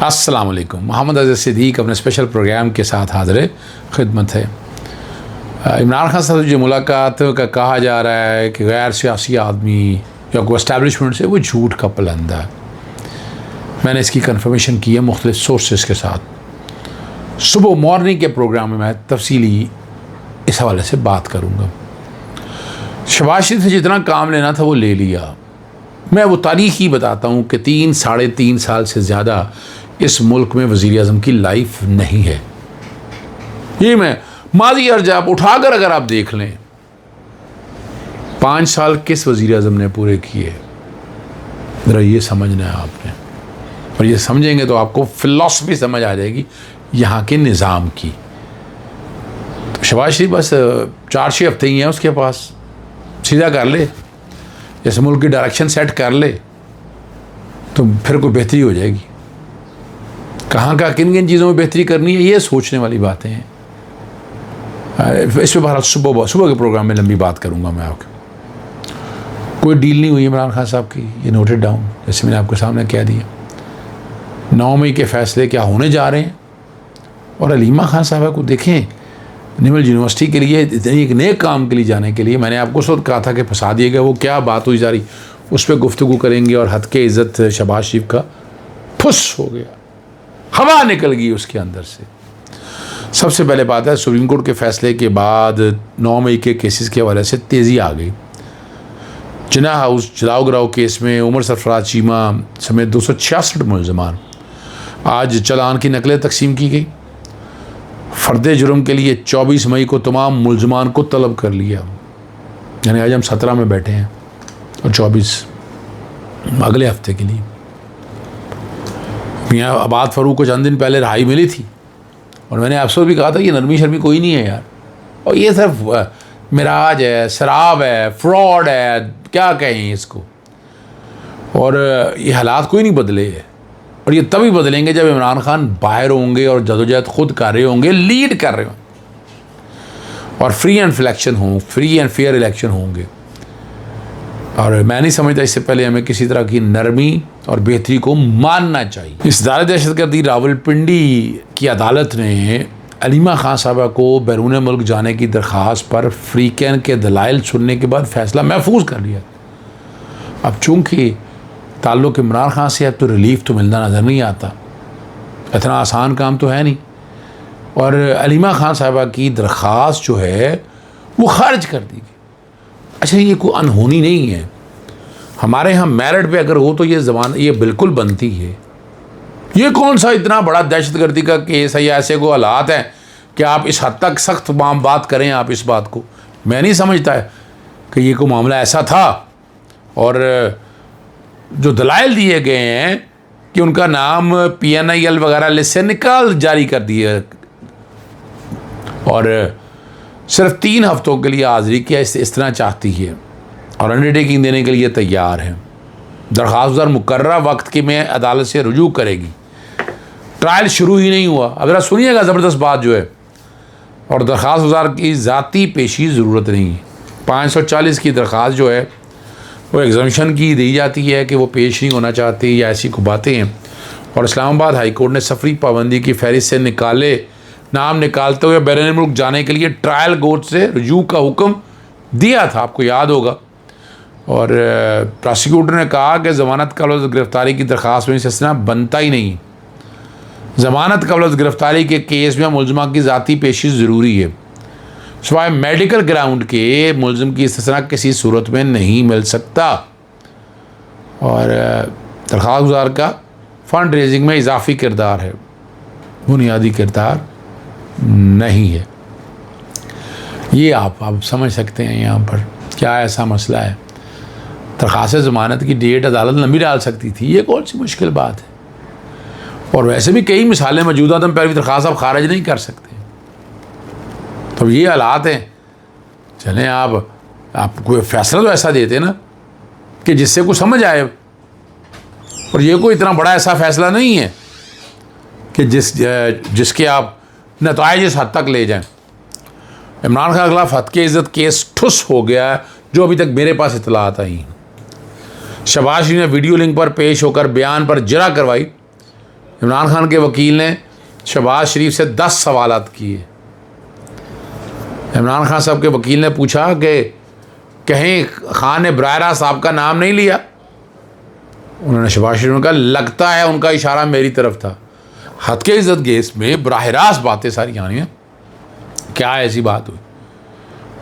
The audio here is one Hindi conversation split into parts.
अस्सलाम वालेकुम। मोहम्मद अज़ीज़ सिद्दीक़ अपने स्पेशल प्रोग्राम के साथ हाज़िर खिदमत है। इमरान खान साहब से जो मुलाकात का कहा जा रहा है कि गैर सियासी आदमी या कोई एस्टैब्लिशमेंट से, वो झूठ का पलंदा है। मैंने इसकी कंफर्मेशन की है मुख्तलिफ सोर्सेस के साथ। सुबह मॉर्निंग के प्रोग्राम में मैं तफसीली इस हवाले से बात करूँगा। शहबाज शरीफ से जितना काम लेना था वो ले लिया। मैं वो तारीख ही बताता हूँ कि 3-3.5 साल से ज़्यादा इस मुल्क में वज़ीर आज़म की लाइफ नहीं है। ये मैं माजी अर्ज आप उठाकर अगर आप देख लें, 5 साल किस वज़ीर आज़म ने पूरे किए, ज़रा ये समझना है आपने। और ये समझेंगे तो आपको फ़िलॉसफी समझ आ जाएगी यहाँ के निज़ाम की। तो शहबाज शरीफ बस 4-6 हफ्ते ही हैं उसके पास, सीधा कर ले, जैसे मुल्क की डायरेक्शन सेट कर ले तो फिर कोई बेहतरी हो जाएगी। कहाँ का किन किन चीज़ों में बेहतरी करनी है, ये सोचने वाली बातें हैं। इस पर बहरहाल सुबह के प्रोग्राम में लंबी बात करूँगा मैं आपके। कोई डील नहीं हुई इमरान खान साहब की, ये नोटेड डाउन, जैसे मैंने आपके सामने कह दिया। 9 मई के फैसले क्या होने जा रहे हैं। और अलीमा खान साहब को देखें, निमल यूनिवर्सिटी के लिए एक नए काम के लिए जाने के लिए मैंने आपको उस वक्त कहा था कि फंसा दिया गया। वो क्या बात हुई जा रही, उस पर गुफ्तगू करेंगे। और हद के इज़्ज़त शहबाज शरीफ का फुस हो गया, हवा निकल गई उसके अंदर से। सबसे पहले बात है, सुप्रीम कोर्ट के फैसले के बाद 9 मई के केसेस के हवाले से तेज़ी आ गई। जिन्ना हाउस जलाओ गिराओ केस में उमर सरफराज चीमा समेत 266 मुलजमान, आज चालान की नकलें तकसीम की गई। फ़र्द जुर्म के लिए 24 मई को तमाम मुलजमान को तलब कर लिया। यानी आज हम 17 में बैठे हैं और 24 अगले हफ्ते के लिए। मियाँ आबाद फ़ारूक को चंद दिन पहले रहाई मिली थी और मैंने अफसोस भी कहा था, ये नरमी शर्मी कोई नहीं है यार, और ये सिर्फ मिराज है, शराब है, फ्रॉड है, क्या कहें इसको। और ये हालात कोई नहीं बदले है, और ये तभी बदलेंगे जब इमरान खान बाहर होंगे और जदोजहद खुद कर रहे होंगे, लीड कर रहे होंगे, और फ्री एंड फेयर इलेक्शन होंगे। और मैं नहीं समझता इससे पहले हमें किसी तरह की नरमी और बेहतरी को मानना चाहिए। इस दायरे दहशतगर्दी रावलपिंडी की अदालत ने अलीमा खान साहबा को बैरून मुल्क जाने की दरख्वास्त पर फ्रीकैन के दलाइल सुनने के बाद फैसला महफूज कर लिया। अब चूँकि ताल्लुक़ इमरान खान से, अब तो रिलीफ तो मिलना नज़र नहीं आता, इतना आसान काम तो है नहीं। और अलीमा खान साहबा की दरख्वास्त जो है वो खारिज कर दी गई। अच्छा, ये कोई अनहोनी नहीं है। हमारे यहाँ मेरिट पे अगर हो तो ये बिल्कुल बनती है। ये कौन सा इतना बड़ा दहशतगर्दी का केस है या ऐसे को हालात हैं कि आप इस हद तक सख्त बात करें। आप इस बात को, मैं नहीं समझता है कि ये कोई मामला ऐसा था। और जो दलाइल दिए गए हैं कि उनका नाम PNIL वगैरह लिस्ट से निकाल जारी कर दिया और सिर्फ 3 हफ्तों के लिए हाज़िरी किया, इस तरह चाहती है और अंडरटेकिंग देने के लिए तैयार है। दरख्वास्तदार मुकर्रर वक्त की में अदालत से रुजू करेगी। ट्रायल शुरू ही नहीं हुआ। अब जरा सुनिएगा ज़बरदस्त बात जो है। और दरख्वास्तदार की ज़ाती पेशी ज़रूरत नहीं है। 540 की दरख्वास्त जो है वो एग्जम्पशन की दी जाती है कि वो पेश नहीं होना चाहती या ऐसी को बातें हैं। और इस्लामाबाद हाई कोर्ट ने सफरी पाबंदी की फहरिस्त से नाम निकालते हुए बैरून मुल्क जाने के लिए ट्रायल कोर्ट से रुजू का हुक्म दिया था, आपको याद होगा। और प्रोसिक्यूटर ने कहा कि ज़मानत कबल गिरफ़्तारी की दरख्वास्त में इस्तिस्ना बनता ही नहीं। ज़मानत कबल गिरफ़्तारी के केस में मुलज़मा की ज़ाती पेशी ज़रूरी है, सिवाय मेडिकल ग्राउंड के मुलज़िम की इस्तिस्ना किसी सूरत में नहीं मिल सकता। और दरख्वास्तदार का फ़ंड रेजिंग में इजाफी किरदार है, बुनियादी किरदार नहीं है। ये आप समझ सकते हैं यहाँ पर क्या ऐसा मसला है। दरख्वास्त ज़मानत की डेट अदालत लंबी डाल सकती थी, ये कौन सी मुश्किल बात है। और वैसे भी कई मिसालें मौजूद हैं, पहले दरख्वास्त आप खारिज नहीं कर सकते। तो ये हालात हैं। चलें, आप कोई फैसला तो ऐसा देते ना कि जिससे कुछ समझ आए। और ये कोई इतना बड़ा ऐसा फैसला नहीं है कि जिसके आप नताइज इस हद तक ले जाएं। इमरान खान के खिलाफ हद के इज़्ज़त केस ठुस हो गया है, जो अभी तक मेरे पास इतलात आई। शहबाज शरीफ ने वीडियो लिंक पर पेश होकर बयान पर जरा करवाई। इमरान खान के वकील ने शहबाज शरीफ से 10 सवालात किए। इमरान खान साहब के वकील ने पूछा कि कहीं खान ने बराह रास्त आपका नाम नहीं लिया। उन्होंने शहबाज शरीफ ने कहा लगता है उनका इशारा मेरी तरफ था। हद के इज़्ज़त केस में बराह रास्त बातें सारी आनी हैं, क्या ऐसी बात हुई?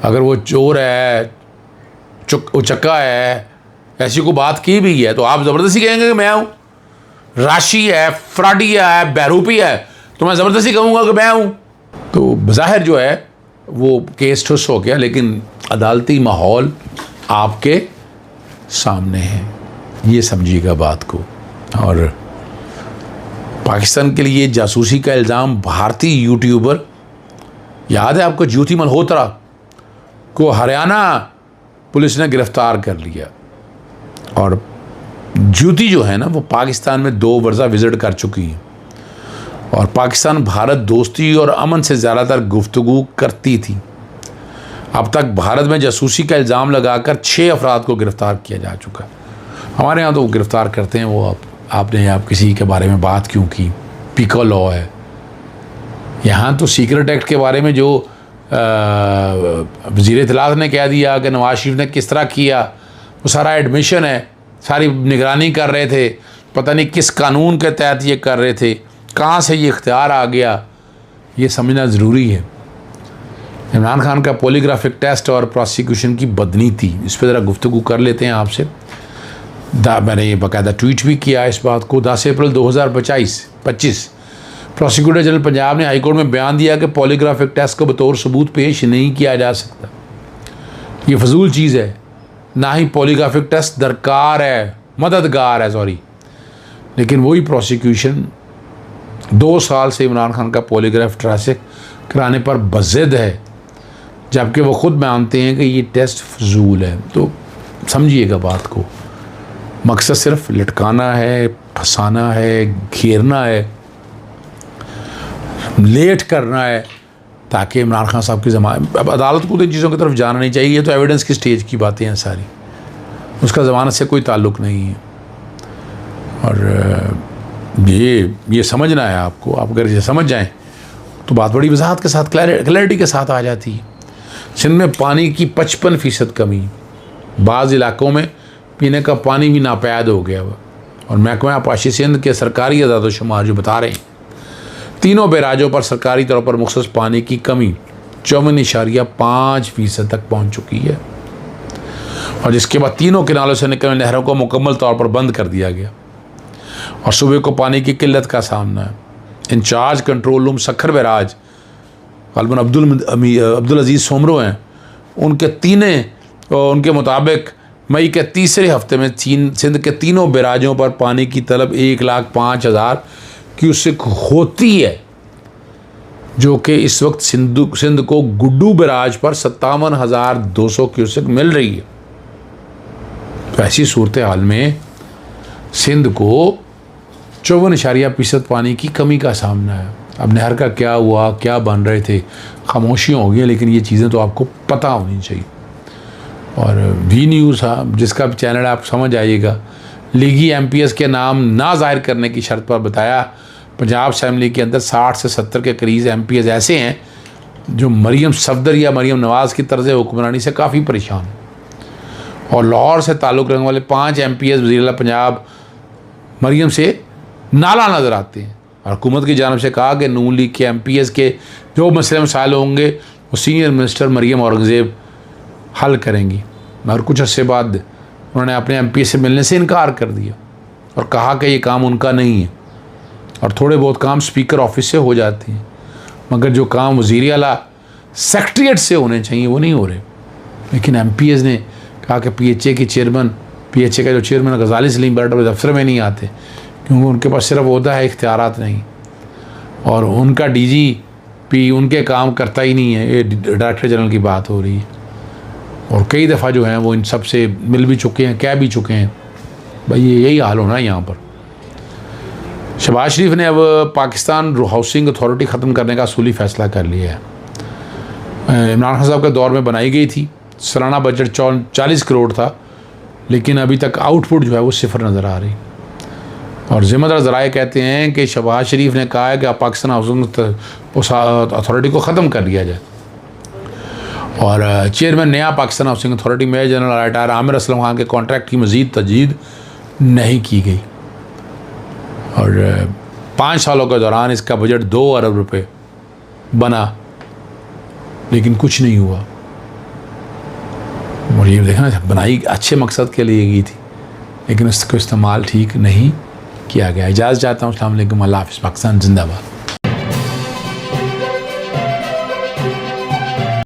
अगर वो चोर है, उचक्का है, ऐसी कोई बात की भी है तो आप ज़बरदस्ती कहेंगे कि मैं हूँ? राशि है, फ्रॉडी है, बहरूपी है, तो मैं ज़बरदस्ती कहूँगा कि मैं हूँ? तो बज़ाहिर जो है वो केस ठुस हो गया, लेकिन अदालती माहौल आपके सामने है, ये समझिएगा बात को। और पाकिस्तान के लिए जासूसी का इल्ज़ाम भारतीय यूट्यूबर, याद है आपको, ज्योति मल्होत्रा को हरियाणा पुलिस ने गिरफ़्तार कर लिया। और ज्योति जो है ना वो पाकिस्तान में 2 वर्षा विज़िट कर चुकी हैं और पाकिस्तान भारत दोस्ती और अमन से ज़्यादातर गुफ्तगू करती थी। अब तक भारत में जासूसी का इल्ज़ाम लगाकर 6 अफराद को गिरफ़्तार किया जा चुका है। हमारे यहाँ तो गिरफ़्तार करते हैं वो आपने आप किसी के बारे में बात क्यों की? पीको लॉ है। यहाँ तो सीक्रेट एक्ट के बारे में जो वज़ीर इत्तलात ने कह दिया कि नवाज शरीफ ने किस तरह किया, वो सारा एडमिशन है, सारी निगरानी कर रहे थे, पता नहीं किस कानून के तहत ये कर रहे थे, कहाँ से ये इख्तियार आ गया, ये समझना ज़रूरी है। इमरान खान का पॉलीग्राफिक टेस्ट और प्रोसिक्यूशन की बदनीति, इस पर ज़रा गुफ्तगू कर लेते हैं आपसे। मैंने ये बाकायदा ट्वीट भी किया इस बात को। 10 अप्रैल 2025 प्रोसिक्यूटर जनरल पंजाब ने हाईकोर्ट में बयान दिया कि पॉलीग्राफिक टेस्ट को बतौर सबूत पेश नहीं किया जा सकता, ये फजूल चीज़ है, ना ही पॉलीग्राफिक टेस्ट दरकार है, मददगार है, सॉरी। लेकिन वही प्रोसिक्यूशन 2 साल से इमरान खान का पॉलीग्राफ टेस्ट कराने पर बज़िद है, जबकि वो ख़ुद मानते हैं कि ये टेस्ट फजूल है। तो समझिएगा बात को, मकसद सिर्फ लटकाना है, फंसाना है, घेरना है, लेट करना है ताकि इमरान खान साहब की ज़मानत। अब अदालत को तो इन चीज़ों की तरफ जाना नहीं चाहिए, ये तो एविडेंस की स्टेज की बातें हैं सारी, उसका ज़मानत से कोई ताल्लुक़ नहीं है। और ये समझना है आपको, आप अगर ये समझ जाएं तो बात बड़ी वजाहत के साथ, क्लैरिटी के साथ आ जाती है। सिंध में पानी की 55% कमी, बाज़ इलाकों में पीने का पानी भी नापैद हो गया हुआ। और महकमा आबपाशी सिंध के सरकारी अदाद-ओ-शुमार जो बता रहे हैं, 3 बैराजों पर सरकारी तौर पर मुख्तस पानी की कमी 54.5% तक पहुँच चुकी है, और जिसके बाद 3 किनारों से निकलने नहरों को मुकम्मल तौर पर बंद कर दिया गया और सूबे को पानी की किल्लत का सामना है। Incharge control room Sukkur barrage ग़ालिबन अब्दुल अजीज़ सोमरो हैं, उनके मुताबिक मई के तीसरे हफ्ते में सिंध के 3 बैराजों पर पानी की तलब 1,05,000 क्यूसेक होती है, जो कि इस वक्त सिंध को गुड्डू बैराज पर 57,200 क्यूसेक मिल रही है। तो ऐसी सूरत हाल में सिंध को 54% पानी की कमी का सामना है। अब नहर का क्या हुआ, क्या बन रहे थे, खामोशियाँ हो गई, लेकिन ये चीज़ें तो आपको पता होनी चाहिए। और वी न्यूज़, जिसका चैनल आप समझ आइएगा, लीगी MPs के नाम ना जाहिर करने की शर्त पर बताया पंजाब असेंबली के अंदर 60 से 70 के करीब MPs ऐसे हैं जो मरीम सफदर या मरीम नवाज़ की तर्ज हुक्मरानी से काफ़ी परेशान हैं। और लाहौर से ताल्लुक़ रखने वाले 5 MPs वज़ीर पंजाब मरीम से नाला नज़र आते हैं। और हुकूमत की जानिब से कहा कि नून लीग के MPs के जो मसले मसाइल होंगे वो सीनियर मिनिस्टर मरीम औरंगज़ेब हल करेंगी। मगर कुछ अर्से बाद उन्होंने अपने MPs से मिलने से इनकार कर दिया और कहा कि ये काम उनका नहीं है, और थोड़े बहुत काम स्पीकर ऑफिस से हो जाते हैं, मगर जो काम वज़ीर आला सेक्रेटरीट से होने चाहिए वो नहीं हो रहे। लेकिन MPs ने कहा कि PHA का जो चेयरमैन गजाली सलीम बरट दफ्तर में नहीं आते, क्योंकि उनके पास सिर्फ ओहदा है, इख्तियारात नहीं, और उनका DGP उनके काम करता ही नहीं है। ये डायरेक्टर जनरल की बात हो रही है, और कई दफ़ा जो हैं वो इन सब से मिल भी चुके हैं, कह भी चुके हैं। भाई यही हाल होना है यहाँ पर। शहबाज शरीफ ने अब पाकिस्तान हाउसिंग अथॉरिटी ख़त्म करने का असूली फ़ैसला कर लिया है। इमरान खान साहब के दौर में बनाई गई थी, सालाना बजट 40 करोड़ था, लेकिन अभी तक आउटपुट जो है वो 0 नज़र आ रही। और ज़िम्मेदार ज़राए कहते हैं कि शहबाज शरीफ ने कहा है कि अब पाकिस्तान हाउसिंग अथॉरिटी को ख़त्म कर दिया जाए, और चेयरमैन नया Pakistan housing authority major general retire Aamir Aslam Khan के कॉन्ट्रैक्ट की मज़ीद तजदीद नहीं की गई। और 5 सालों के दौरान इसका बजट 2 अरब रुपए बना, लेकिन कुछ नहीं हुआ। और ये देखना, बनाई अच्छे मकसद के लिए गई थी, लेकिन उसको इस्तेमाल ठीक नहीं किया गया। इजाज़त चाहता हूँ। अस्सलाम वालेकुम। अल्लाह हाफ़िज़। पाकिस्तान जिंदाबाद।